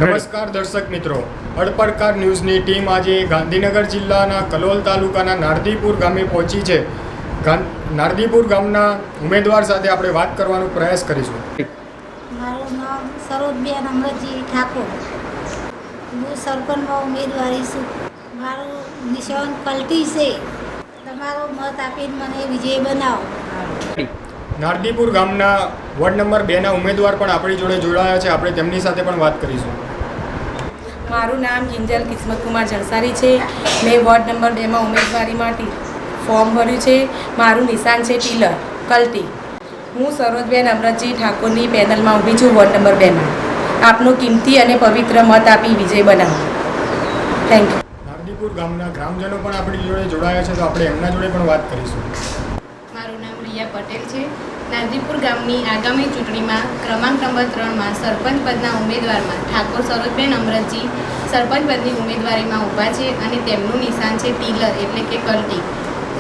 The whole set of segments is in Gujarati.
નમસ્કાર દર્શક મિત્રો, અડપડકાર ન્યૂઝની ટીમ આજે ગાંધીનગર જિલ્લાના કલોલ તાલુકાના નારદીપુર ગામે પહોંચી છે. નારદીપુર ગામના ઉમેદવાર સાથે આપણે વાત કરવાનો પ્રયાસ કરીશું. મારું નામ સરોજબેન અમરજી ઠાકોર. હું સરપંચમાં ઉમેદવારી છું. મારું નિશાન કલટી છે. તમારો મત આપીને મને વિજય બનાવો. નારદીપુર ગામના વોર્ડ નંબર 2ના ઉમેદવાર પણ આપણી જોડે જોડાયા છે. આપણે તેમની સાથે પણ વાત કરીશું. મારું નામ કિંજલ કિસ્મતકુમાર જણસારી છે. મેં વોર્ડ નંબર 2માં ઉમેદવારી માટે ફોર્મ ભર્યું છે. મારું નિશાન છે ટીલર કલટી. હું સરોજબેન અમરજી ઠાકોરની પેનલમાં ઊભી છું વોર્ડ નંબર 2માં. આપનો કિંમતી અને પવિત્ર મત આપી વિજય બનાવો. Thank you. નારદીપુર ગામના ગ્રામજનો પણ આપણી જોડે જોડાયા છે, તો આપણે એમના જોડે પણ વાત કરીશું. મારું નામ રિયા પટેલ છે. નારદીપુર ગામની આગામી ચૂંટણીમાં ક્રમાંક નંબર 3માં સરપંચ પદના ઉમેદવારમાં ઠાકોર સરોજબેન અમરજી સરપંચ પદની ઉમેદવારીમાં ઊભા છે અને તેમનું નિશાન છે ટીલર એટલે કે કલટી.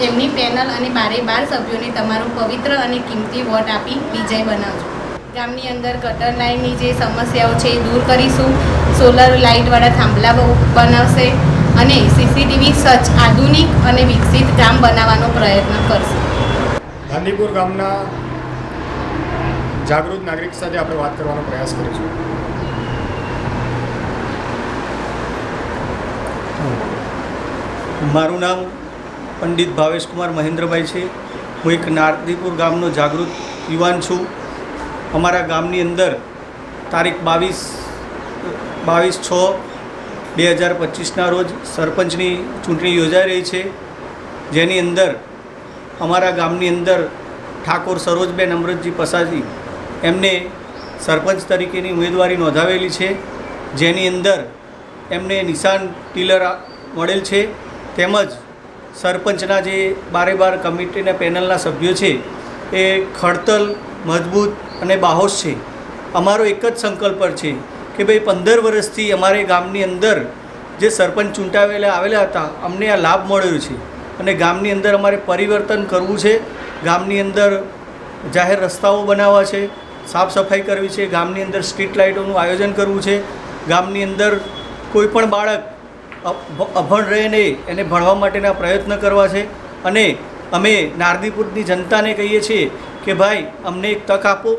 એમની પેનલ અને 12 સભ્યોને તમારું પવિત્ર અને કિંમતી વોટ આપી વિજય બનાવજો. ગામની અંદર ગટર લાઇનની જે સમસ્યાઓ છે એ દૂર કરીશું. સોલર લાઇટવાળા થાંભલા બનાવશે અને સીસીટીવી સજ્જ આધુનિક અને વિકસિત ગામ બનાવવાનો પ્રયત્ન કરશે. ગાંધીપુર ગામના જાગૃત નાગરિક સાથે આપણે વાત કરવાનો પ્રયાસ કરીશું. મારું નામ પંડિત ભાવેશકુમાર મહેન્દ્રભાઈ છે. હું એક નારદીપુર ગામનો જાગૃત યુવાન છું. અમારા ગામની અંદર તારીખ 22/6/2025ના રોજ સરપંચની ચૂંટણી યોજાઈ રહી છે, જેની અંદર અમારા ગામની અંદર ઠાકોર સરોજબેન અમરજી પસાજી એમને સરપંચ તરીકેની ઉમેદવારી નોંધાવેલી છે, જેની અંદર એમને નિશાન ટીલર મળેલ છે. તેમજ સરપંચના જે 12 કમિટીના પેનલના સભ્યો છે એ ખડતલ, મજબૂત અને બાહોશ છે. અમારો એક જ સંકલ્પ છે કે ભાઈ 15 વર્ષથી અમારે ગામની અંદર જે સરપંચ ચૂંટાવેલા આવેલા હતા, અમને આ લાભ મળ્યો છે અને ગામની અંદર અમારે પરિવર્તન કરવું છે. ગામની અંદર જાહેર રસ્તાઓ બનાવવા છે, સાફ સફાઈ કરવી છે, ગામની અંદર સ્ટ્રીટ લાઇટોનું આયોજન કરવું છે. ગામની અંદર કોઈ પણ બાળક અભણ રહે નહીં એને ભણવા માટેના પ્રયત્ન કરવા છે. અને અમે નારદીપુરની જનતાને કહીએ છીએ કે ભાઈ અમને એક તક આપો,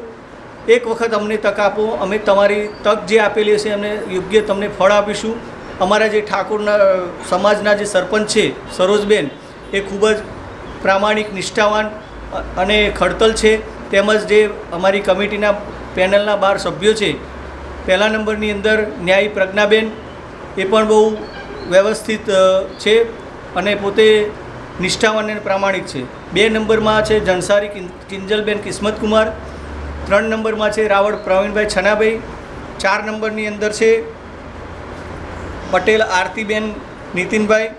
એક વખત અમને તક આપો. અમે તમારી તક જે આપેલી હશે અમને યોગ્ય તમને ફળ આપીશું. અમારા જે ઠાકોરના સમાજના જે સરપંચ છે સરોજબેન એ ખૂબ જ પ્રામાણિક, નિષ્ઠાવાન અને ખડતલ છે. તેમજ જે અમારી કમિટીના પેનલના 12 સભ્યો છે, પહેલા નંબરની અંદર ન્યાયી પ્રજ્ઞાબેન, એ પણ બહુ વ્યવસ્થિત છે અને પોતે નિષ્ઠાવાન અને પ્રામાણિક છે. 2 નંબરમાં છે જણસારી કિંજલબેન કિસ્મતકુમાર. 3 નંબરમાં છે રાવળ પ્રવીણભાઈ છનાભાઈ. 4 નંબરની અંદર છે પટેલ આરતીબેન નીતિનભાઈ.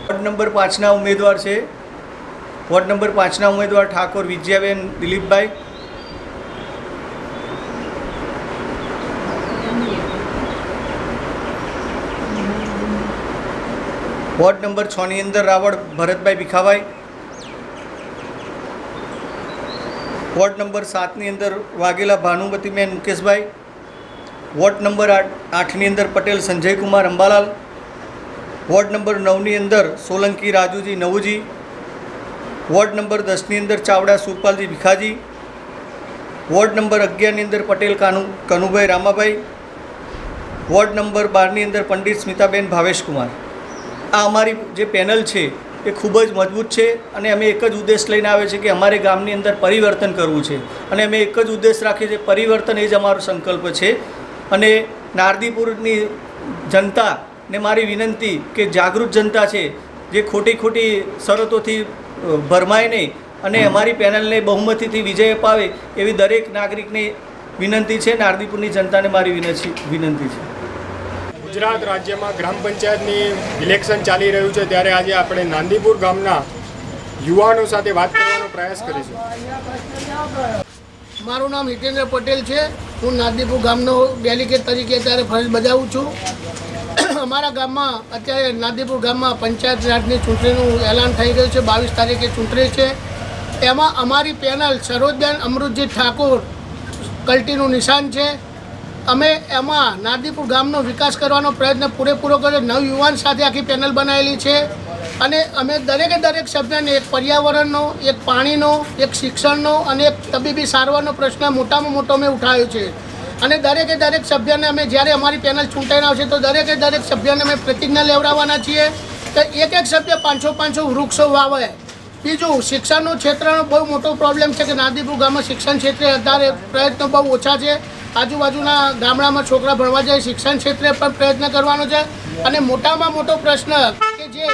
વોર્ડ નંબર 5ના ઉમેદવાર છે વોર્ડ નંબર 5ના ઉમેદવાર ઠાકોર વિજયાબેન દિલીપભાઈ. વોર્ડ નંબર 6ની અંદર રાવળ ભરતભાઈ ભીખાભાઈ. વોર્ડ નંબર 7ની અંદર વાઘેલા ભાનુમતીબેન મુકેશભાઈ. વોર્ડ નંબર 8ની અંદર પટેલ સંજયકુમાર અંબાલાલ. વોર્ડ નંબર 9ની અંદર સોલંકી રાજુજી નવુજી. વોર્ડ નંબર 10ની અંદર ચાવડા સુરપાલજી ભીખાજી. વોર્ડ નંબર 11ની અંદર પટેલ કનુભાઈ રામાભાઈ. વોર્ડ નંબર 12ની અંદર પંડિત સ્મિતાબેન ભાવેશકુમાર. આ અમારી જે પેનલ છે એ ખૂબ જ મજબૂત છે અને અમે એક જ ઉદ્દેશ લઈને આવે છે કે અમારે ગામની અંદર પરિવર્તન કરવું છે અને અમે એક જ ઉદ્દેશ રાખીએ છીએ, પરિવર્તન એ જ અમારો સંકલ્પ છે. અને નારદીપુરની જનતાને મારી વિનંતી કે જાગૃત જનતા છે, જે ખોટી શરતોથી ભરમાય નહીં અને અમારી પેનલને બહુમતીથી વિજય અપાવે એવી દરેક નાગરિકને વિનંતી છે. નારદીપુરની જનતાને મારી વિનંતી છે. ગુજરાત રાજ્યમાં ગ્રામ પંચાયતની ઇલેક્શન ચાલી રહ્યું છે, ત્યારે આજે આપણે નારદીપુર ગામના યુવાનો સાથે વાત કરવાનો પ્રયાસ કરીશું. મારું નામ હિતેન્દ્ર પટેલ છે. હું નારદીપુર ગામનો ડેલિગેટ તરીકે અત્યારે ફરજ બજાવું છું. અમારા ગામમાં અત્યારે નારદીપુર ગામમાં પંચાયત રાજની ચૂંટણીનું એલાન થઈ ગયું છે. 22 તારીખે ચૂંટણી છે. એમાં અમારી પેનલ સરોજબેન અમૃતજી ઠાકોર કલટીનું નિશાન છે. અમે એમાં નારદીપુર ગામનો વિકાસ કરવાનો પ્રયત્ન પૂરેપૂરો કર્યો. નવયુવાન સાથે આખી પેનલ બનાવેલી છે અને અમે દરેક સભ્યને એક પર્યાવરણનો, એક પાણીનો, એક શિક્ષણનો અને એક તબીબી સારવારનો પ્રશ્ન મોટામાં મોટો અમે ઉઠાવ્યો છે. અને દરેક સભ્યને અમે જ્યારે અમારી પેનલ ચૂંટાઈને આવશે તો દરેક સભ્યને અમે પ્રતિજ્ઞા લેવડાવવાના છીએ કે એક સભ્ય 500 વૃક્ષો વાવે. બીજું, શિક્ષણનું ક્ષેત્રનો બહુ મોટો પ્રોબ્લેમ છે કે નારદીપુર ગામમાં શિક્ષણ ક્ષેત્રે અત્યારે પ્રયત્નો બહુ ઓછા છે. આજુબાજુના ગામડામાં છોકરા ભણવા જાય, શિક્ષણ ક્ષેત્રે પણ પ્રયત્ન કરવાનો છે. અને મોટામાં મોટો પ્રશ્ન કે જે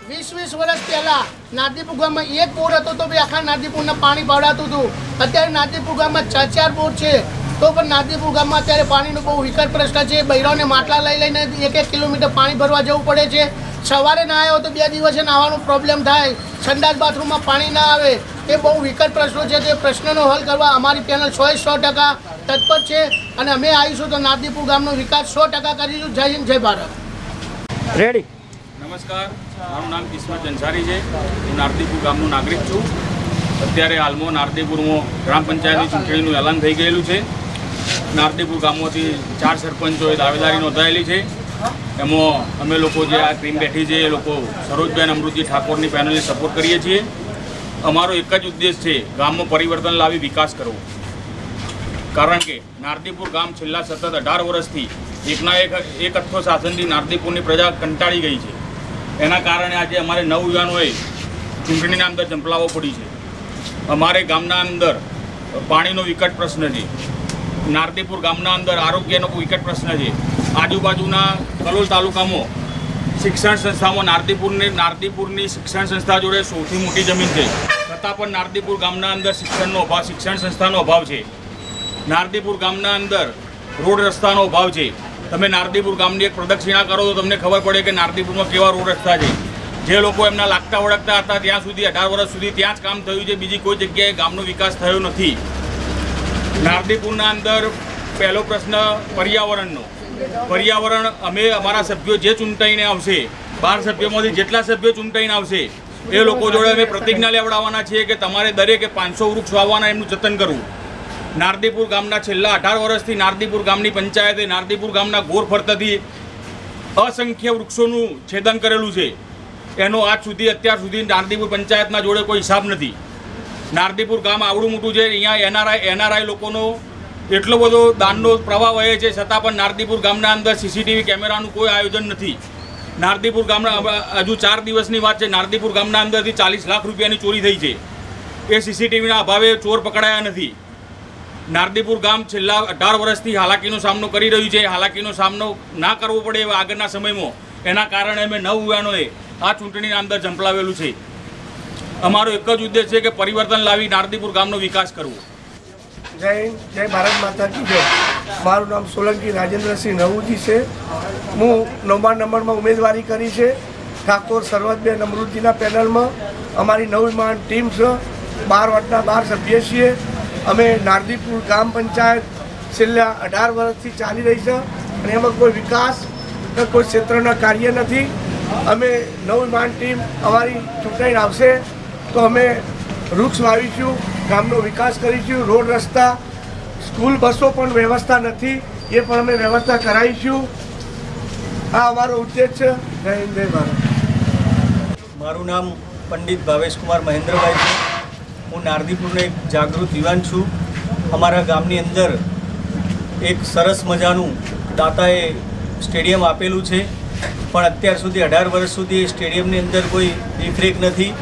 20 વર્ષ પહેલાં નારદીપુર ગામમાં એક બોર હતો તો બી આખા નારદીપુરના પાણી પડાતું હતું. અત્યારે નારદીપુર ગામમાં 4 બોર છે તો પણ નારદીપુર ગામમાં અત્યારે પાણીનો બહુ વિકટ પ્રશ્ન છે. બૈરાઓને માટલા લઈને 1 કિલોમીટર પાણી ભરવા જવું પડે છે. સવારે ના આવ્યો તો 2 દિવસે નાહવાનો પ્રોબ્લેમ થાય. સંડાસ બાથરૂમમાં પાણી ના આવે. એ બહુ વિકટ પ્રશ્નો છે. તે પ્રશ્નનો હલ કરવા અમારી પેનલ 100% તત્પર છે અને અમે આવીશું તો નારદીપુર ગામનો વિકાસ 100% કરીશું. જય હિન્દ, જય ભારત. રેડી. નમસ્કાર, મારું નામ કિસ્મત જંસારી છે. હું નારદીપુર ગામનો નાગરિક છું. અત્યારે હાલમાં નારદીપુરમાં ગ્રામ પંચાયતની ચૂંટણીનું એલાન થઈ ગયેલું છે. નારદીપુર ગામમાંથી 4 સરપંચોએ દાવેદારી નોંધાયેલી છે. એમાં અમે લોકો જે આ ટીમ બેઠી છે એ લોકો સરોજબેન અમૃતજી ઠાકોરની પેનલને સપોર્ટ કરીએ છીએ. અમારો એક જ ઉદ્દેશ છે, ગામમાં પરિવર્તન લાવી વિકાસ કરવો. કારણ કે નારદીપુર ગામ છેલ્લા સતત 18 વર્ષથી એક અથ્થો શાસનથી નારદીપુરની પ્રજા કંટાળી ગઈ છે. એના કારણે આજે અમારે નવયુવાનોએ ચૂંટણીના અંદર ઝંપલાવવો પડી છે. અમારે ગામના અંદર પાણીનો વિકટ પ્રશ્ન છે. નારદીપુર ગામના અંદર આરોગ્યનો વિકટ પ્રશ્ન છે. આજુબાજુના કલોલ તાલુકામાં શિક્ષણ સંસ્થામાં નારદીપુરની શિક્ષણ સંસ્થા જોડે સૌથી મોટી જમીન છે, છતાં પણ નારદીપુર ગામના અંદર શિક્ષણ સંસ્થાનો અભાવ છે. નારદીપુર ગામના અંદર રોડ રસ્તાનો અભાવ છે. તમે નારદીપુર ગામની એક પ્રદક્ષિણા કરો તો તમને ખબર પડે કે નારદીપુરમાં કેવા રોડ રસ્તા છે. જે લોકો એમના લાગતા વળગતા હતા ત્યાં સુધી 18 વર્ષ સુધી ત્યાં જ કામ થયું છે. બીજી કોઈ જગ્યાએ ગામનો વિકાસ થયો નથી. નારદીપુરના અંદર પહેલો પ્રશ્ન પર્યાવરણનો. પર્યાવરણ અમે અમારા સભ્યો જે ચૂંટાઈને આવશે, 12 સભ્યોમાંથી જેટલા સભ્યો ચૂંટાઈને આવશે એ લોકો જોડે અમે પ્રતિજ્ઞા લેવડાવવાના છીએ કે તમારે દરેકે 500 વૃક્ષ વાવવાના, એમનું જતન કરવું. નારદીપુર ગામના છેલ્લા 18 વર્ષથી નારદીપુર ગામની પંચાયતે નારદીપુર ગામના ગોર ફરતેથી અસંખ્ય વૃક્ષોનું છેદન કરેલું છે. એનો અત્યાર સુધી નારદીપુર પંચાયતના જોડે કોઈ હિસાબ નથી. નારદીપુર ગામ આવડું મોટું છે. અહીંયા એનઆરઆઈ લોકોનો એટલો બધો દાનનો પ્રવાહ વહે છે, છતાં પણ નારદીપુર ગામના અંદર સીસીટીવી કેમેરાનું કોઈ આયોજન નથી. નારદીપુર ગામના હજુ 4 દિવસની વાત છે, નારદીપુર ગામના અંદરથી 40 લાખ રૂપિયાની ચોરી થઈ છે. એ સીસીટીવીના અભાવે ચોર પકડાયા નથી. નારદીપુર ગામ છેલ્લા 18 વર્ષથી હાલાકીનો સામનો કરી રહ્યું છે. હાલાકીનો સામનો ના કરવો પડે એવા આગળના સમયમાં એના કારણે અમે નવયુવાનોએ આ ચૂંટણીના અંદર ઝંપલાવેલું છે. અમારો એક જ ઉદ્દેશ છે કે પરિવર્તન લાવી નારદીપુર ગામનો વિકાસ કરવો. જય હિન્દ, જય ભારત માતા કી જય. મારું નામ સોલંકી રાજેન્દ્રસિંહ નવુજી છે. હું 9મા નંબરમાં ઉમેદવારી કરી છે ઠાકોર સરોજબેન અમૃતજીના પેનલમાં. અમારી નવયુવાન ટીમ છે. 12 વોર્ડના 12 સભ્ય છીએ. અમે નારદીપુર ગ્રામ પંચાયત છેલ્લા 18 વર્ષથી ચાલી રહી છે અને એમાં કોઈ વિકાસ કે કોઈ ક્ષેત્રના કાર્ય નથી. અમે નવયુવાન ટીમ અમારી ચૂંટાઈને આવશે તો અમે વૃક્ષ વાવીશું, ગામનો વિકાસ કરીશું. રોડ રસ્તા, સ્કૂલ બસો પણ વ્યવસ્થા નથી, એ પણ અમે વ્યવસ્થા કરાવીશું. આ અમારો ઉદ્દેશ છે. જય હિન્દ, જય ભારત. મારું નામ પંડિત ભાવેશકુમાર મહેન્દ્રભાઈ છે. હું નારદીપુરનો એક જાગૃત યુવાન છું. અમારા ગામની અંદર એક સરસ મજાનું દાતાએ સ્ટેડિયમ આપેલું છે, પણ અત્યાર સુધી 18 વર્ષ સુધી સ્ટેડિયમની અંદર કોઈ દેખરેખ નથી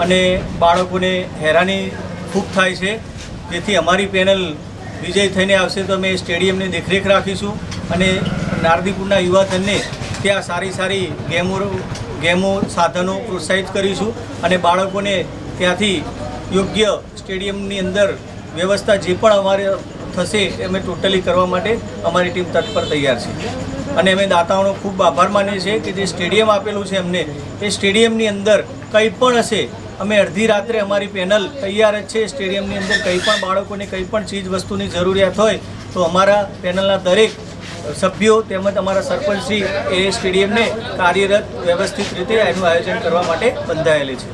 અને બાળકોને હેરાની ખૂબ થાય છે. જેથી અમારી પેનલ વિજય થઈને આવશે તો અમે સ્ટેડિયમની દેખરેખ રાખીશું અને નારદીપુરના યુવાધનને ત્યાં સારી ગેમો સાધનો પ્રોત્સાહિત કરીશું અને બાળકોને ત્યાંથી યોગ્ય સ્ટેડિયમની અંદર વ્યવસ્થા જે પણ અમારે થશે અમે ટોટલી કરવા માટે અમારી ટીમ તત્પર તૈયાર છે. અને અમે દાતાઓનો ખૂબ આભાર માનીએ છીએ કે જે સ્ટેડિયમ આપેલું છે અમને, એ સ્ટેડિયમની અંદર કંઈ પણ હશે અમે અડધી રાત્રે અમારી પેનલ તૈયાર જ છે. સ્ટેડિયમની અંદર કંઈ પણ બાળકોને કંઈ પણ ચીજ વસ્તુની જરૂરિયાત હોય તો અમારા પેનલના દરેક સભ્યો તેમજ અમારા સરપંચશ્રી એ સ્ટેડિયમને કાર્યરત વ્યવસ્થિત રીતે એનું આયોજન કરવા માટે બંધાયેલી છે.